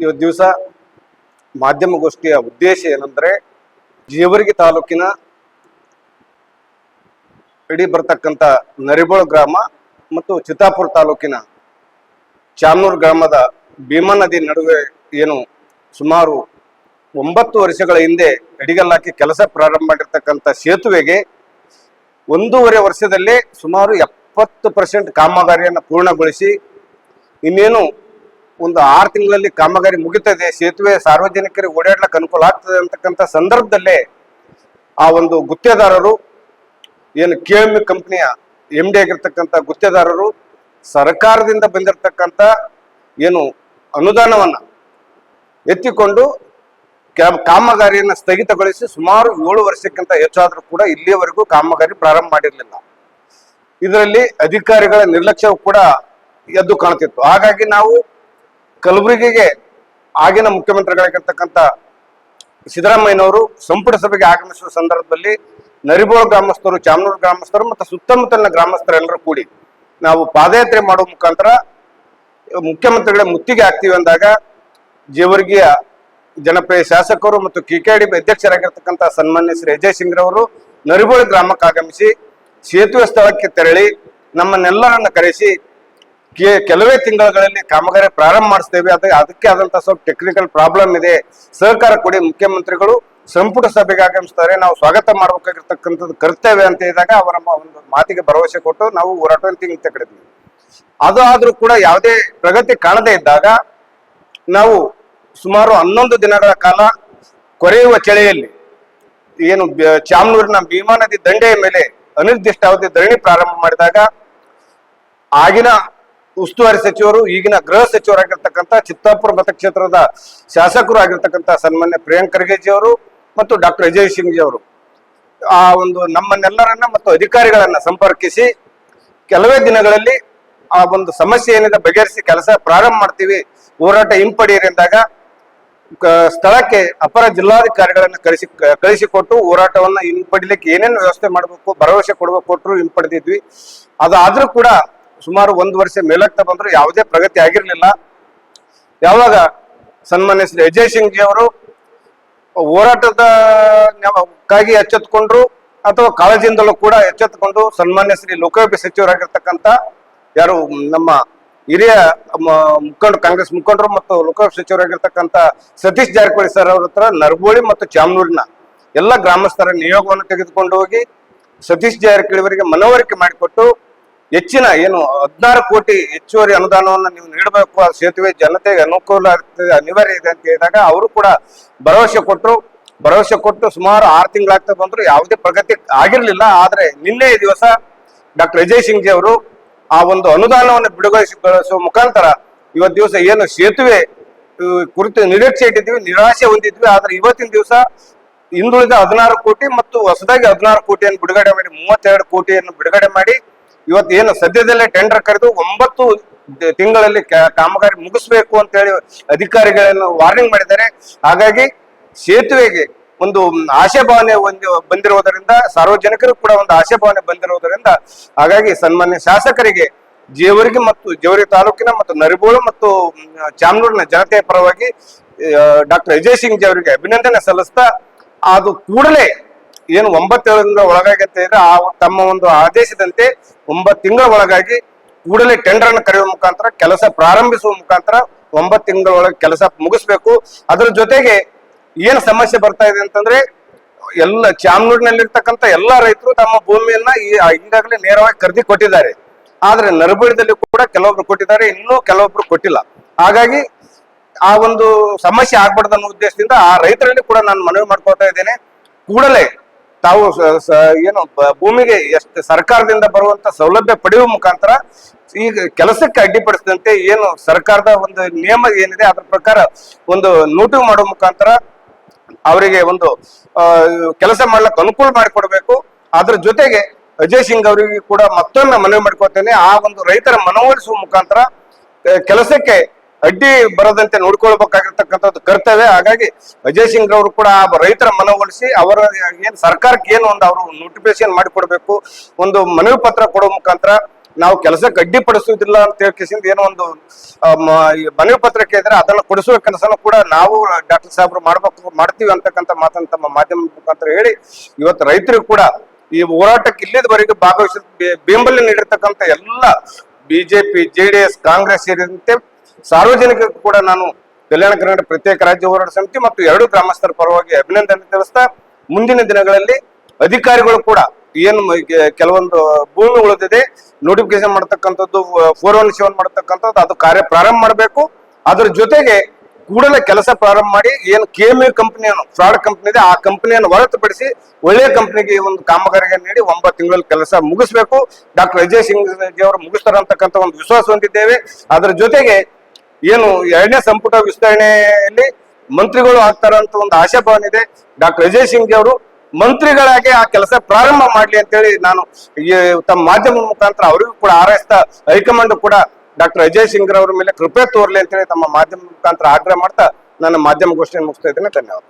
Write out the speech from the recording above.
ಇವತ್ತು ದಿವಸ ಮಾಧ್ಯಮಗೋಷ್ಠಿಯ ಉದ್ದೇಶ ಏನಂದ್ರೆ ಜೇವರ್ಗಿ ತಾಲೂಕಿನ ಇಡೀ ಬರ್ತಕ್ಕಂಥ ನರಿಬೋಳ ಗ್ರಾಮ ಮತ್ತು ಚಿತ್ತಾಪುರ ತಾಲೂಕಿನ ಚಾಮನೂರು ಗ್ರಾಮದ ಭೀಮಾ ನದಿ ನಡುವೆ ಏನು ಸುಮಾರು 9 ವರ್ಷಗಳ ಹಿಂದೆ ಅಡಿಗಲ್ಲು ಹಾಕಿ ಕೆಲಸ ಪ್ರಾರಂಭ ಮಾಡಿರ್ತಕ್ಕಂಥ ಸೇತುವೆಗೆ 1.5 ವರ್ಷದಲ್ಲೇ ಸುಮಾರು 70% ಕಾಮಗಾರಿಯನ್ನು ಪೂರ್ಣಗೊಳಿಸಿ ಇನ್ನೇನು ಒಂದು 6 ತಿಂಗಳಲ್ಲಿ ಕಾಮಗಾರಿ ಮುಗಿತದೆ, ಸೇತುವೆ ಸಾರ್ವಜನಿಕರಿಗೆ ಓಡಾಡ್ಲಿಕ್ಕೆ ಅನುಕೂಲ ಆಗ್ತದೆ ಅಂತಕ್ಕಂಥ ಸಂದರ್ಭದಲ್ಲೇ ಆ ಒಂದು ಗುತ್ತೇದಾರರು ಏನು KME ಕಂಪನಿಯ MD ಆಗಿರ್ತಕ್ಕಂಥ ಗುತ್ತೇದಾರರು ಸರ್ಕಾರದಿಂದ ಬಂದಿರತಕ್ಕಂಥ ಏನು ಅನುದಾನವನ್ನ ಎತ್ತಿಕೊಂಡು ಕಾಮಗಾರಿಯನ್ನು ಸ್ಥಗಿತಗೊಳಿಸಿ ಸುಮಾರು 7 ವರ್ಷಕ್ಕಿಂತ ಹೆಚ್ಚಾದರೂ ಕೂಡ ಇಲ್ಲಿಯವರೆಗೂ ಕಾಮಗಾರಿ ಪ್ರಾರಂಭ ಮಾಡಿರಲಿಲ್ಲ. ಇದರಲ್ಲಿ ಅಧಿಕಾರಿಗಳ ನಿರ್ಲಕ್ಷ್ಯವು ಕೂಡ ಎದ್ದು ಕಾಣ್ತಿತ್ತು. ಹಾಗಾಗಿ ನಾವು ಕಲಬುರಗಿಗೆ ಆಗಿನ ಮುಖ್ಯಮಂತ್ರಿಗಳಾಗಿರ್ತಕ್ಕಂಥ ಸಿದ್ದರಾಮಯ್ಯನವರು ಸಂಪುಟ ಸಭೆಗೆ ಆಗಮಿಸುವ ಸಂದರ್ಭದಲ್ಲಿ ನರಿಬೋಳ ಗ್ರಾಮಸ್ಥರು, ಚಾಮನೂರು ಗ್ರಾಮಸ್ಥರು ಮತ್ತು ಸುತ್ತಮುತ್ತಲಿನ ಗ್ರಾಮಸ್ಥರೆಲ್ಲರೂ ಕೂಡಿ ನಾವು ಪಾದಯಾತ್ರೆ ಮಾಡುವ ಮುಖಾಂತರ ಮುಖ್ಯಮಂತ್ರಿಗಳ ಮುತ್ತಿಗೆ ಆಗ್ತೀವಿ ಅಂದಾಗ ಜೇವರ್ಗಿಯ ಜನಪ್ರಿಯ ಶಾಸಕರು ಮತ್ತು KKD ಅಧ್ಯಕ್ಷರಾಗಿರ್ತಕ್ಕಂಥ ಸನ್ಮಾನ್ಯ ಶ್ರೀ ಅಜಯ್ ಸಿಂಗ್ ರವರು ನರಿಬೋಳ ಗ್ರಾಮಕ್ಕೆ ಆಗಮಿಸಿ ಸೇತುವೆ ಸ್ಥಳಕ್ಕೆ ತೆರಳಿ ನಮ್ಮನ್ನೆಲ್ಲರನ್ನ ಕರೆಸಿ ಕೆಲವೇ ತಿಂಗಳಲ್ಲಿ ಕಾಮಗಾರಿ ಪ್ರಾರಂಭ ಮಾಡಿಸ್ತೇವೆ, ಅದಕ್ಕೆ ಆದಂತ ಸ್ವಲ್ಪ ಟೆಕ್ನಿಕಲ್ ಪ್ರಾಬ್ಲಮ್ ಇದೆ, ಸಹಕಾರ ಕೊಡಿ, ಮುಖ್ಯಮಂತ್ರಿಗಳು ಸಂಪುಟ ಸಭೆಗೆ ಆಗಮಿಸ್ತಾರೆ, ನಾವು ಸ್ವಾಗತ ಮಾಡಬೇಕಾಗಿರ್ತಕ್ಕಂಥದ್ದು ಕರ್ತವ್ಯ ಅಂತ ಹೇಳಿದಾಗ ಅವರ ಒಂದು ಮಾತಿಗೆ ಭರವಸೆ ಕೊಟ್ಟು ನಾವು ಹೋರಾಟವನ್ನು ತೆಗೆದುಕೊಂಡಿದ್ವಿ. ಅದು ಆದ್ರೂ ಕೂಡ ಯಾವುದೇ ಪ್ರಗತಿ ಕಾಣದೇ ಇದ್ದಾಗ ನಾವು ಸುಮಾರು 11 ದಿನಗಳ ಕಾಲ ಕೊರೆಯುವ ಚಳಿಯಲ್ಲಿ ಏನು ಚಾಮನೂರಿನ ಭೀಮಾ ನದಿ ದಂಡೆಯ ಮೇಲೆ ಅನಿರ್ದಿಷ್ಟಾವಧಿ ಧರಣಿ ಪ್ರಾರಂಭ ಮಾಡಿದಾಗ ಆಗಿನ ಉಸ್ತುವಾರಿ ಸಚಿವರು, ಈಗಿನ ಗೃಹ ಸಚಿವರಾಗಿರ್ತಕ್ಕಂಥ ಚಿತ್ತಾಪುರ ಮತಕ್ಷೇತ್ರದ ಶಾಸಕರು ಆಗಿರ್ತಕ್ಕಂಥ ಸನ್ಮಾನ್ಯ ಪ್ರಿಯಾಂಕ್ ಖರ್ಗೆಜಿ ಅವರು ಮತ್ತು ಡಾಕ್ಟರ್ ಅಜಯ್ ಸಿಂಗ್ ಜಿ ಅವರು ಆ ಒಂದು ನಮ್ಮನ್ನೆಲ್ಲರನ್ನ ಮತ್ತು ಅಧಿಕಾರಿಗಳನ್ನ ಸಂಪರ್ಕಿಸಿ ಕೆಲವೇ ದಿನಗಳಲ್ಲಿ ಆ ಒಂದು ಸಮಸ್ಯೆ ಏನಿದೆ ಬಗೆಹರಿಸಿ ಕೆಲಸ ಪ್ರಾರಂಭ ಮಾಡ್ತೀವಿ, ಹೋರಾಟ ಹಿಂಪಡೆಯಿರಿ ಎಂದಾಗ ಸ್ಥಳಕ್ಕೆ ಅಪರ ಜಿಲ್ಲಾಧಿಕಾರಿಗಳನ್ನ ಕಳಿಸಿಕೊಟ್ಟು ಹೋರಾಟವನ್ನ ಹಿಂಪಡಿಲಿಕ್ಕೆ ಏನೇನು ವ್ಯವಸ್ಥೆ ಮಾಡಬೇಕು ಭರವಸೆ ಕೊಟ್ಟರು ಹಿಂಪಡೆದಿದ್ವಿ. ಅದಾದ್ರೂ ಕೂಡ ಸುಮಾರು 1 ವರ್ಷ ಮೇಲಕ್ತಾ ಬಂದ್ರು ಯಾವುದೇ ಪ್ರಗತಿ ಆಗಿರ್ಲಿಲ್ಲ. ಯಾವಾಗ ಸನ್ಮಾನ್ಯ ಶ್ರೀ ಅಜಯ್ ಸಿಂಗ್ ಜಿ ಅವರು ಹೋರಾಟದಕ್ಕಾಗಿ ಎಚ್ಚೆತ್ತುಕೊಂಡ್ರು ಅಥವಾ ಕಾಳಜಿಯಿಂದಲೂ ಕೂಡ ಎಚ್ಚೆತ್ತುಕೊಂಡು ಸನ್ಮಾನ್ಯ ಶ್ರೀ ಲೋಕೋಪಯೋಗಿ ಸಚಿವರಾಗಿರ್ತಕ್ಕಂಥ ಯಾರು ನಮ್ಮ ಹಿರಿಯ ಕಾಂಗ್ರೆಸ್ ಮುಖಂಡರು ಮತ್ತು ಲೋಕೋಪಯೋಗಿ ಸಚಿವರಾಗಿರ್ತಕ್ಕಂಥ ಸತೀಶ್ ಜಾರಕಿಹೊಳಿ ಸರ್ ಅವ್ರ ಹತ್ರ ನರಬೋಳಿ ಮತ್ತು ಚಾಮನೂರಿನ ಎಲ್ಲ ಗ್ರಾಮಸ್ಥರ ನಿಯೋಗವನ್ನು ತೆಗೆದುಕೊಂಡು ಹೋಗಿ ಸತೀಶ್ ಜಾರಕಿಹೊಳಿ ಅವರಿಗೆ ಮನವರಿಕೆ ಮಾಡಿಕೊಟ್ಟು ಹೆಚ್ಚಿನ ಏನು 16 ಕೋಟಿ ಹೆಚ್ಚುವರಿ ಅನುದಾನವನ್ನು ನೀವು ನೀಡಬೇಕು, ಆ ಸೇತುವೆ ಜನತೆಗೆ ಅನುಕೂಲ ಆಗ್ತದೆ, ಅನಿವಾರ್ಯ ಇದೆ ಅಂತ ಹೇಳಿದಾಗ ಅವರು ಕೂಡ ಭರವಸೆ ಕೊಟ್ಟು ಸುಮಾರು 6 ತಿಂಗಳಾಗ್ತಾ ಬಂದ್ರು ಯಾವುದೇ ಪ್ರಗತಿ ಆಗಿರ್ಲಿಲ್ಲ. ಆದ್ರೆ ನಿನ್ನೆ ದಿವಸ ಡಾಕ್ಟರ್ ಅಜಯ್ ಸಿಂಗ್ ಜಿ ಅವರು ಆ ಒಂದು ಅನುದಾನವನ್ನು ಬಿಡುಗೊಳಿಸುವ ಮುಖಾಂತರ ಇವತ್ತು ದಿವಸ ಏನು ಸೇತುವೆ ಕುರಿತು ನಿರೀಕ್ಷೆ ಇಟ್ಟಿದ್ವಿ, ನಿರಾಶೆ ಹೊಂದಿದ್ವಿ. ಆದ್ರೆ ಇವತ್ತಿನ ದಿವಸ ಹಿಂದುಳಿದ 16 ಕೋಟಿ ಮತ್ತು ಹೊಸದಾಗಿ 16 ಕೋಟಿಯನ್ನು ಬಿಡುಗಡೆ ಮಾಡಿ 32 ಕೋಟಿಯನ್ನು ಬಿಡುಗಡೆ ಮಾಡಿ ಇವತ್ತು ಏನು ಸದ್ಯದಲ್ಲೇ ಟೆಂಡರ್ ಕರೆದು 9 ತಿಂಗಳಲ್ಲಿ ಕಾಮಗಾರಿ ಮುಗಿಸ್ಬೇಕು ಅಂತ ಹೇಳಿ ಅಧಿಕಾರಿಗಳನ್ನು ವಾರ್ನಿಂಗ್ ಮಾಡಿದ್ದಾರೆ. ಹಾಗಾಗಿ ಸೇತುವೆಗೆ ಒಂದು ಆಶಾಭಾವನೆ ಬಂದಿರುವುದರಿಂದ, ಸಾರ್ವಜನಿಕರು ಕೂಡ ಒಂದು ಆಶಾಭಾವನೆ ಬಂದಿರುವುದರಿಂದ ಹಾಗಾಗಿ ಸನ್ಮಾನ್ಯ ಶಾಸಕರಿಗೆ ಜೇವರ್ಗಿ ಮತ್ತು ಜೇವರ್ಗಿ ತಾಲೂಕಿನ ಮತ್ತು ನರಿಬೋಳ ಮತ್ತು ಚಾಮನೂರಿನ ಜನತೆಯ ಪರವಾಗಿ ಡಾಕ್ಟರ್ ಅಜಯ್ ಸಿಂಗ್ ಜಿ ಅವರಿಗೆ ಅಭಿನಂದನೆ ಸಲ್ಲಿಸ್ತಾ ಅದು ಕೂಡಲೇ ಏನು 9 ತಿಂಗಳ ಒಳಗಾಗಿ ಅಂತ ಹೇಳಿದ್ರೆ ಆ ತಮ್ಮ ಒಂದು ಆದೇಶದಂತೆ 9 ತಿಂಗಳ ಒಳಗಾಗಿ ಕೂಡಲೇ ಟೆಂಡರ್ ಅನ್ನು ಕರೆಯುವ ಮುಖಾಂತರ ಕೆಲಸ ಪ್ರಾರಂಭಿಸುವ ಮುಖಾಂತರ 9 ತಿಂಗಳ ಒಳಗೆ ಕೆಲಸ ಮುಗಿಸ್ಬೇಕು. ಅದರ ಜೊತೆಗೆ ಏನು ಸಮಸ್ಯೆ ಬರ್ತಾ ಇದೆ ಅಂತಂದ್ರೆ ಎಲ್ಲ ಚಾಮನೂರಿನಲ್ಲಿರ್ತಕ್ಕಂಥ ಎಲ್ಲಾ ರೈತರು ತಮ್ಮ ಭೂಮಿಯನ್ನ ಈಗಾಗಲೇ ನೇರವಾಗಿ ಖರೀದಿ ಕೊಟ್ಟಿದ್ದಾರೆ. ಆದ್ರೆ ನರಬೋಳದಲ್ಲಿ ಕೂಡ ಕೆಲವೊಬ್ರು ಕೊಟ್ಟಿದ್ದಾರೆ, ಇನ್ನೂ ಕೆಲವೊಬ್ರು ಕೊಟ್ಟಿಲ್ಲ. ಹಾಗಾಗಿ ಆ ಒಂದು ಸಮಸ್ಯೆ ಆಗ್ಬಾರ್ದು ಅನ್ನೋ ಉದ್ದೇಶದಿಂದ ಆ ರೈತರಲ್ಲಿ ಕೂಡ ನಾನು ಮನವಿ ಮಾಡ್ಕೊಳ್ತಾ ಇದ್ದೇನೆ, ಕೂಡಲೇ ತಾವು ಏನು ಭೂಮಿಗೆ ಎಷ್ಟು ಸರ್ಕಾರದಿಂದ ಬರುವಂತ ಸೌಲಭ್ಯ ಪಡೆಯುವ ಮುಖಾಂತರ ಈಗ ಕೆಲಸಕ್ಕೆ ಅಡ್ಡಿಪಡಿಸಿದಂತೆ ಏನು ಸರ್ಕಾರದ ಒಂದು ನಿಯಮ ಏನಿದೆ ಅದ್ರ ಪ್ರಕಾರ ಒಂದು ನೋಟಿಸ್ ಮಾಡುವ ಮುಖಾಂತರ ಅವರಿಗೆ ಒಂದು ಕೆಲಸ ಮಾಡ್ಲಿಕ್ಕೆ ಅನುಕೂಲ ಮಾಡಿಕೊಡ್ಬೇಕು. ಅದ್ರ ಜೊತೆಗೆ ಅಜಯ್ ಸಿಂಗ್ ಅವರಿಗೆ ಕೂಡ ಮತ್ತೊಮ್ಮೆ ಮನವಿ ಮಾಡ್ಕೊಳ್ತೇನೆ, ಆ ಒಂದು ರೈತರ ಮನವೊಲಿಸುವ ಮುಖಾಂತರ ಕೆಲಸಕ್ಕೆ ಅಡ್ಡಿ ಬರದಂತೆ ನೋಡ್ಕೊಳ್ಬೇಕಾಗಿರ್ತಕ್ಕಂಥದ್ದು ಕರ್ತವ್ಯ. ಹಾಗಾಗಿ ಅಜಯ್ ಸಿಂಗ್ ಅವರು ಕೂಡ ಆ ರೈತರ ಮನವೊಲಿಸಿ ಅವರ ಏನ್ ಸರ್ಕಾರಕ್ಕೆ ಏನು ಒಂದು ಅವರು ನೋಟಿಫಿಕೇಶನ್ ಮಾಡಿಕೊಡ್ಬೇಕು, ಒಂದು ಮನವಿ ಪತ್ರ ಕೊಡುವ ಮುಖಾಂತರ ನಾವು ಕೆಲಸಕ್ಕೆ ಅಡ್ಡಿಪಡಿಸುವುದಿಲ್ಲ ಅಂತ ಹೇಳ್ಕಿಸಿಂದ ಏನೋ ಒಂದು ಈ ಮನವಿ ಪತ್ರಕ್ಕೆ ಇದ್ರೆ ಅದನ್ನ ಕೊಡಿಸುವ ಕೆಲಸನೂ ಕೂಡ ನಾವು ಡಾಕ್ಟರ್ ಸಾಹೇಬ್ರು ಮಾಡ್ತೀವಿ ಅಂತಕ್ಕಂಥ ಮಾತನ್ನು ತಮ್ಮ ಮಾಧ್ಯಮ ಮುಖಾಂತರ ಹೇಳಿ ಇವತ್ತು ರೈತರಿಗೂ ಕೂಡ ಈ ಹೋರಾಟಕ್ಕೆ ಇಲ್ಲಿದವರೆಗೆ ಭಾಗವಹಿಸಿ ಬೆಂಬಲ ನೀಡಿರ್ತಕ್ಕಂಥ ಎಲ್ಲ ಬಿಜೆಪಿ ಜೆಡಿಎಸ್ ಕಾಂಗ್ರೆಸ್ ಸೇರಿದಂತೆ ಸಾರ್ವಜನಿಕರಿಗೂ ಕೂಡ ನಾನು ಕಲ್ಯಾಣ ಕರ್ನಾಟಕ ಪ್ರತ್ಯೇಕ ರಾಜ್ಯ ಹೋರಾಟ ಸಮಿತಿ ಮತ್ತು ಎರಡು ಗ್ರಾಮಸ್ಥರ ಪರವಾಗಿ ಅಭಿನಂದನೆ ತಿಳಿಸ್ತಾ ಮುಂದಿನ ದಿನಗಳಲ್ಲಿ ಅಧಿಕಾರಿಗಳು ಕೂಡ ಏನು ಕೆಲವೊಂದು ಭೂಮಿ ಉಳಿದಿದೆ ನೋಟಿಫಿಕೇಶನ್ ಮಾಡ್ತಕ್ಕಂಥದ್ದು 417 ಮಾಡ್ತಕ್ಕಂಥದ್ದು ಅದು ಕಾರ್ಯ ಪ್ರಾರಂಭ ಮಾಡಬೇಕು. ಅದ್ರ ಜೊತೆಗೆ ಕೂಡಲೇ ಕೆಲಸ ಪ್ರಾರಂಭ ಮಾಡಿ ಏನು KMU ಕಂಪನಿಯನ್ನು ಫ್ರಾಡ್ ಕಂಪನಿ ಇದೆ ಆ ಕಂಪನಿಯನ್ನು ಹೊರತುಪಡಿಸಿ ಒಳ್ಳೆಯ ಕಂಪನಿಗೆ ಒಂದು ಕಾಮಗಾರಿಗೆ ನೀಡಿ 9 ತಿಂಗಳಲ್ಲಿ ಕೆಲಸ ಮುಗಿಸ್ಬೇಕು. ಡಾಕ್ಟರ್ ಅಜಯ್ ಸಿಂಗ್ ಅವರು ಮುಗಿಸ್ತಾರೆ ಅಂತಕ್ಕಂಥ ಒಂದು ವಿಶ್ವಾಸ ಹೊಂದಿದ್ದೇವೆ. ಅದರ ಜೊತೆಗೆ ಏನು 2ನೇ ಸಂಪುಟ ವಿಸ್ತರಣೆಯಲ್ಲಿ ಮಂತ್ರಿಗಳು ಆಗ್ತಾರಂತ ಒಂದು ಆಶಾಭಾವನೆ ಇದೆ. ಡಾಕ್ಟರ್ ಅಜಯ್ ಸಿಂಗ್ ಅವರು ಮಂತ್ರಿಗಳಾಗಿ ಆ ಕೆಲಸ ಪ್ರಾರಂಭ ಮಾಡ್ಲಿ ಅಂತೇಳಿ ನಾನು ತಮ್ಮ ಮಾಧ್ಯಮ ಮುಖಾಂತರ ಅವರಿಗೂ ಕೂಡ ಹಾರೈಸ್ತಾ ಹೈಕಮಾಂಡ್ ಕೂಡ ಡಾಕ್ಟರ್ ಅಜಯ್ ಸಿಂಗ್ ಅವರ ಮೇಲೆ ಕೃಪೆ ತೋರ್ಲಿ ಅಂತೇಳಿ ತಮ್ಮ ಮಾಧ್ಯಮ ಮುಖಾಂತರ ಆಗ್ರಹ ಮಾಡ್ತಾ ನನ್ನ ಮಾಧ್ಯಮ ಗೋಷ್ಠಿಯನ್ನು ಮುಗಿಸ್ತಾ ಇದ್ದೇನೆ. ಧನ್ಯವಾದ.